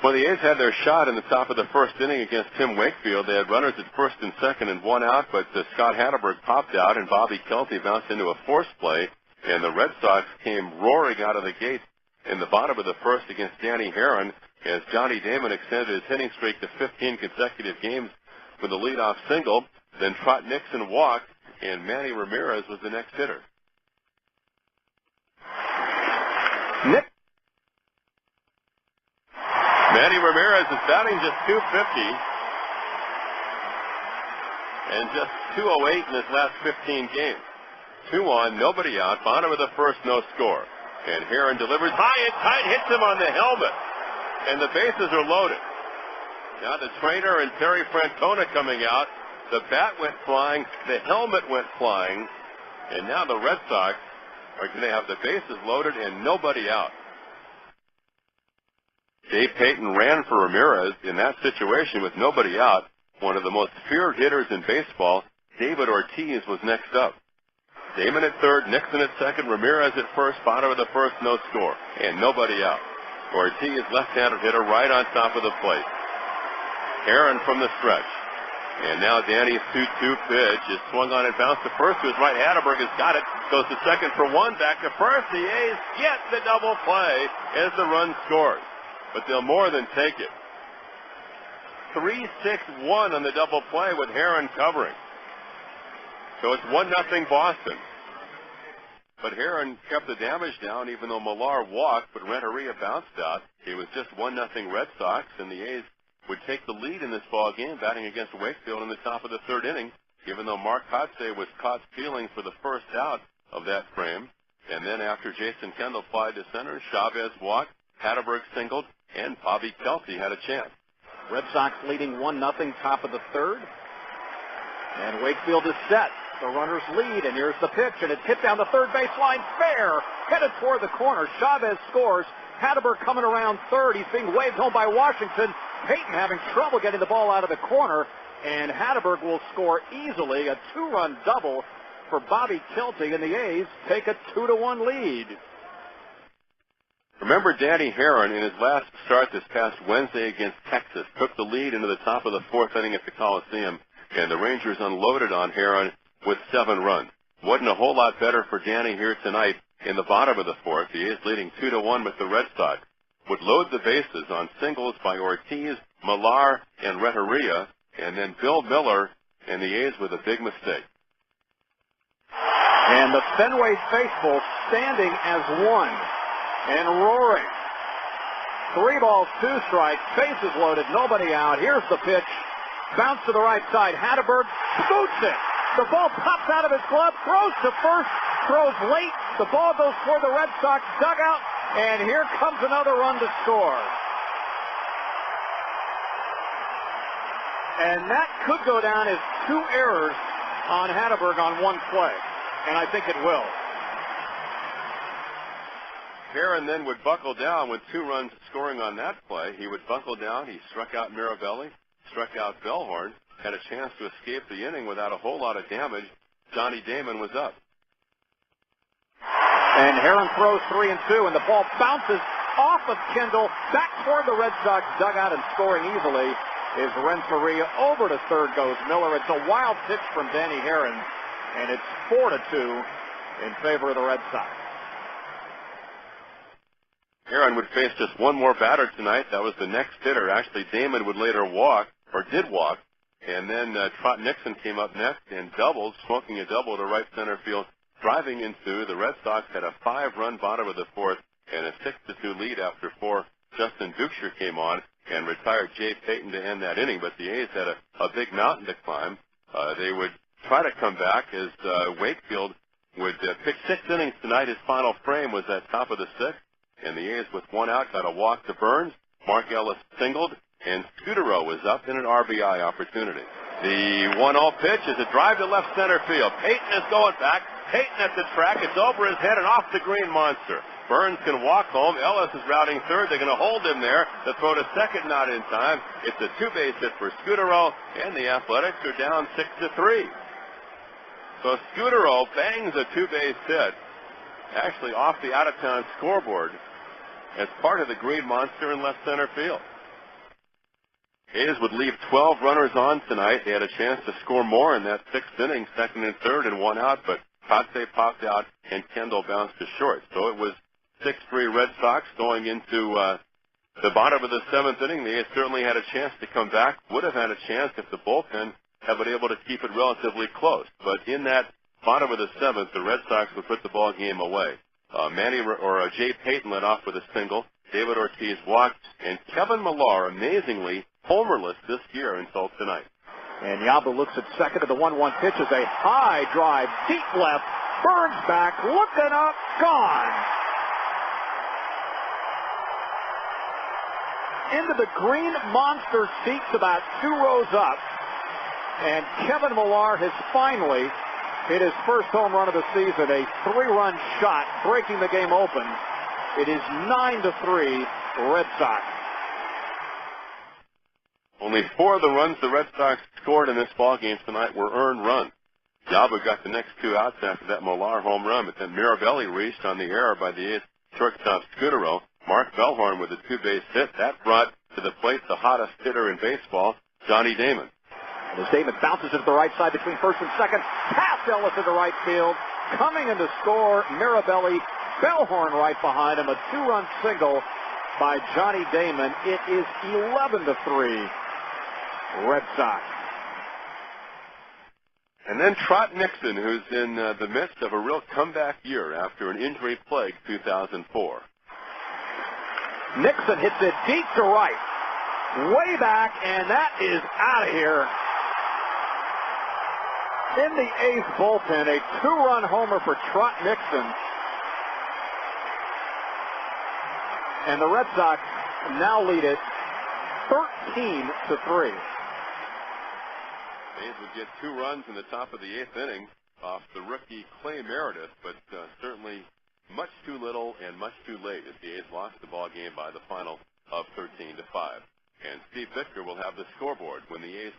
When the A's had their shot in the top of the first inning against Tim Wakefield, they had runners at first and second and one out, but Scott Hatterberg popped out and Bobby Kelty bounced into a force play, and the Red Sox came roaring out of the gate in the bottom of the first against Danny Herron as Johnny Damon extended his hitting streak to 15 consecutive games with a leadoff single. Then Trot Nixon walked, and Manny Ramirez was the next hitter. Manny Ramirez is batting just .250 and just .208 in his last 15 games. 2 on, nobody out, bottom of the first, no score. And Herron delivers high and tight, hits him on the helmet, and the bases are loaded. Now the trainer and Terry Francona coming out. The bat went flying, the helmet went flying, and now the Red Sox are going to have the bases loaded and nobody out. Dave Payton ran for Ramirez in that situation with nobody out. One of the most feared hitters in baseball, David Ortiz, was next up. Damon at third, Nixon at second, Ramirez at first, bottom of the first, no score, and nobody out. Ortiz, left-handed hitter, right on top of the plate. Herron from the stretch. And now Danny's 2-2 pitch is swung on and bounced to first to his right. Hatterberg has got it. Goes to second for one. Back to first. The A's get the double play as the run scores. But they'll more than take it. 3-6-1 on the double play with Herron covering. So it's 1-0 Boston. But Herron kept the damage down even though Millar walked, but Renteria bounced out. It was just 1-0 Red Sox, and the A's would take the lead in this ball game, batting against Wakefield in the top of the third inning, even though Mark Kotsay was caught stealing for the first out of that frame. And then after Jason Kendall flied to center, Chavez walked, Hatterberg singled, and Bobby Kelty had a chance. Red Sox leading 1-0, top of the third. And Wakefield is set. The runners lead, and here's the pitch, and it's hit down the third baseline, fair, headed toward the corner. Chavez scores. Hatterberg coming around third. He's being waved home by Washington. Payton having trouble getting the ball out of the corner, and Hatterberg will score easily. A 2-run double for Bobby Kelty, and the A's take a 2-1 lead. Remember, Danny Herron, in his last start this past Wednesday against Texas, took the lead into the top of the fourth inning at the Coliseum, and the Rangers unloaded on Herron with 7 runs. Wasn't a whole lot better for Danny here tonight in the bottom of the fourth. The A's leading 2-1 with the Red Sox. Would load the bases on singles by Ortiz, Millar, and Renteria, and then Bill Miller and the A's with a big mistake. And the Fenway faithful standing as one and roaring. 3 balls, 2 strikes, bases loaded, nobody out. Here's the pitch. Bounce to the right side. Hatterberg boots it. The ball pops out of his glove, throws to first, throws late. The ball goes toward the Red Sox dugout. And here comes another run to score. And that could go down as 2 errors on Hatterberg on one play. And I think it will. Herron then would buckle down with 2 runs scoring on that play. He would buckle down. He struck out Mirabelli, struck out Bellhorn, had a chance to escape the inning without a whole lot of damage. Johnny Damon was up. And Herron throws 3-2, and the ball bounces off of Kendall back toward the Red Sox dugout, and scoring easily is Renteria. Over to third goes Miller. It's a wild pitch from Danny Herron, and it's 4-2 in favor of the Red Sox. Herron would face just one more batter tonight. That was the next hitter. Actually, Damon would later walk, or did walk, and then Trot Nixon came up next and doubled, smoking a double to right center field. Driving into, the Red Sox had a 5-run bottom of the fourth and a 6-2 lead after 4. Justin Duxer came on and retired Jay Payton to end that inning, but the A's had a big mountain to climb. They would try to come back as Wakefield would pitch 6 innings tonight. His final frame was at top of the 6th, and the A's with 1 out got a walk to Burns. Mark Ellis singled, and Scudero was up in an RBI opportunity. The 1-0 pitch is a drive to left center field. Payton is going back. Payton at the track. It's over his head and off the green monster. Burns can walk home. Ellis is routing third. They're going to hold him there. The throw to second, not in time. It's a 2-base hit for Scudero, and the Athletics are down 6-3. So Scudero bangs a 2-base hit, actually off the out-of-town scoreboard, as part of the green monster in left center field. A's would leave 12 runners on tonight. They had a chance to score more in that sixth inning, second and third, and one out, but Kotsay popped out and Kendall bounced to short. So it was 6-3 Red Sox going into the bottom of the seventh inning. The A's certainly had a chance to come back, would have had a chance if the bullpen had been able to keep it relatively close. But in that bottom of the seventh, the Red Sox would put the ball game away. Jay Payton led off with a single. David Ortiz walked, and Kevin Millar, amazingly, homerless this year until tonight. And Yabu looks at second to the 1-1 pitch as a high drive, deep left, Burns back, looking up, gone. Into the green monster seats about 2 rows up, and Kevin Millar has finally hit his first home run of the season, a 3-run shot, breaking the game open. It is 9-3 Red Sox. Only 4 of the runs the Red Sox scored in this ballgame tonight were earned runs. Yabu got the next 2 outs after that Millar home run, but then Mirabelli reached on the error by the A's shortstop Scudero. Mark Bellhorn with a 2-base hit. That brought to the plate the hottest hitter in baseball, Johnny Damon. And as Damon bounces it to the right side between first and second, past Ellis into right field. Coming in to score, Mirabelli, Bellhorn right behind him. A 2-run single by Johnny Damon. It is 11-3 Red Sox. And then Trot Nixon, who's in the midst of a real comeback year after an injury-plagued 2004. Nixon hits it deep to right, way back, and that is out of here. In the 8th bullpen, a 2-run homer for Trot Nixon. And the Red Sox now lead it 13-3. A's would get 2 runs in the top of the 8th inning off the rookie Clay Meredith, but certainly much too little and much too late as the A's lost the ball game by the final of 13-5. And Steve Bittker will have the scoreboard when the A's